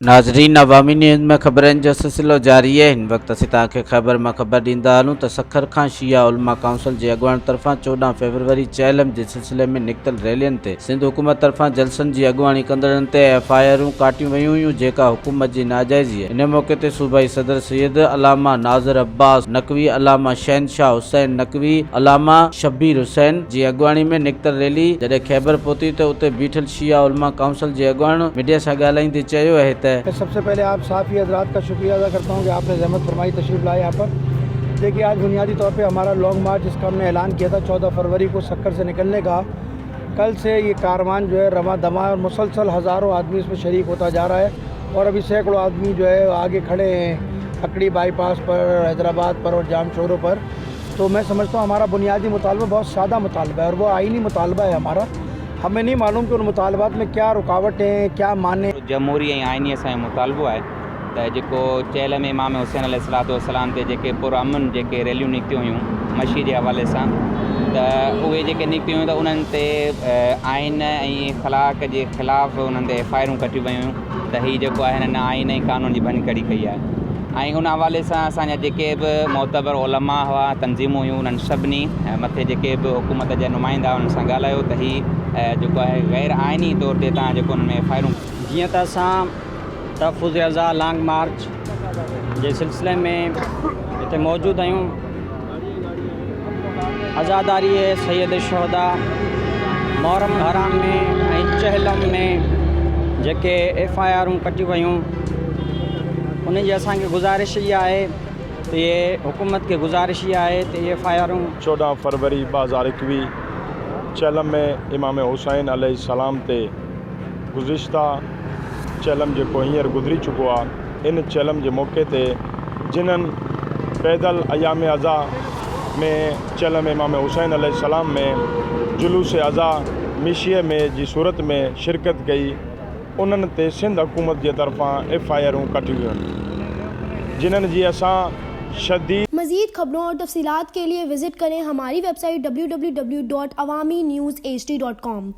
नाज़रीन, अवामी न्यूज़ में ख़बरनि जो सिलसिलो जारी है। हिन वक्त असीं तव्हांखे ख़बर मां ख़बर ॾींदा हलूं त सखर खां शिया उलमा काउंसिल जे अॻुवाण तरफ़ां 14 फरवरी चहलम जे सिलसिले में निकितल रैलियुनि ते सिंध हुकूमत तरफ़ां जलसनि जी अॻुवाणी कंदड़नि ते FIRूं काटियूं वयूं हुयूं, जेका हुकूमत जी नाजाइज़ी। इन मौक़े ते सूबाई सदर सैयद अलामा नाज़िर अब्बास नकवी, अलामा शहनशाह हुसैन नकवी, अलामा शब्बीर हुसैन जी अॻुवाणी में निकितल रैली जॾहिं ख़ैबर पहुती त उते बीठल शिया उलमा काउंसिल जे अॻुवाण मीडिया सां ॻाल्हाईंदे चयो है त सबसे पहले आप साफ़ी हजरात का शुक्रिया अदा करता हूँ कि आपने ज़हमत फरमाई तशरीफ़ लाए यहाँ पर। देखिए, आज बुनियादी तौर पे हमारा लॉन्ग मार्च, जिसका हमने ऐलान किया था 14 फरवरी को सक्कर से निकलने का, कल से ये कारवान जो है रवा दमा और मुसलसल हज़ारों आदमी इसमें शरीक होता जा रहा है। और अभी सैकड़ों आदमी जो है आगे खड़े हैं अकड़ी बाईपास पर, हैदराबाद पर और जाम शोरों पर। तो मैं समझता हूँ हमारा बुनियादी मुतालबा बहुत सादा मुतालबा है और वो आईनी मुतालबा है हमारा। हमें नहीं मालूम कि उन मुतालबात में क्या रुकावटें, क्या माने। जमहूरी ऐं आइनी असांजो मुतालबो आहे त जेको चहल में इमाम हुसैन अलैहिस्सलाम ते जेके पुरअमन जेके रैलियूं निकितियूं हुयूं मशी जे हवाले सां, त उहे जेके निकितियूं हुयूं त उन्हनि ते आइन ऐं इख़लाक़ जे ख़िलाफ़ु उन्हनि ते FIRूं कटियूं वयूं त हीअ जेको आहे हिननि आइन ऐं कानून जी भञकड़ी कई आहे। ऐं उन हवाले सां असांजा जेके बि मोतबर उलमा हुआ, तंज़ीमूं हुयूं, उन्हनि सभिनी मथे जेके बि हुकूमत जा नुमाइंदा उन्हनि सां ॻाल्हायो त हीअ जेको आहे गैर आइनी तौर ते तव्हां जेको उन में FIRूं जीअं त असां तहफظ अज़ाء लॉन्ग मार्च जे सिलसिले में हिते मौजूदु आहियूं। आज़ादारी सैयद शहदा मोहरम हराम में ऐं चहलम में जेके FIRूं कटियूं वयूं, उन जी असांखे गुज़ारिश इहा आहे त इहे हुकूमत खे गुज़ारिश इहा आहे त इहे FIRूं 14 फरवरी 2021 चहलम में इमाम हुसैन अलैहिस्सलाम ते गुज़िश्ता चहलम जेको हींअर गुज़री चुको आहे, इन चहलम जे मौक़े ते जिन्हनि पैदल अयाम अज़ा में चहलम इमाम हुसैन अलैहिस्सलाम में जुलूस अज़ा मिशीअ में जी सूरत में शिरकत कई, उन्हनि ते सिंध हुकूमत जे तरफ़ां FIRूं कटियूं वयूं, जिन्हनि जी असां शदीद। मज़ीद खबरों और तफसीलात के लिए विजिट करें हमारी वेबसाइट www.awamiNewsHD.com।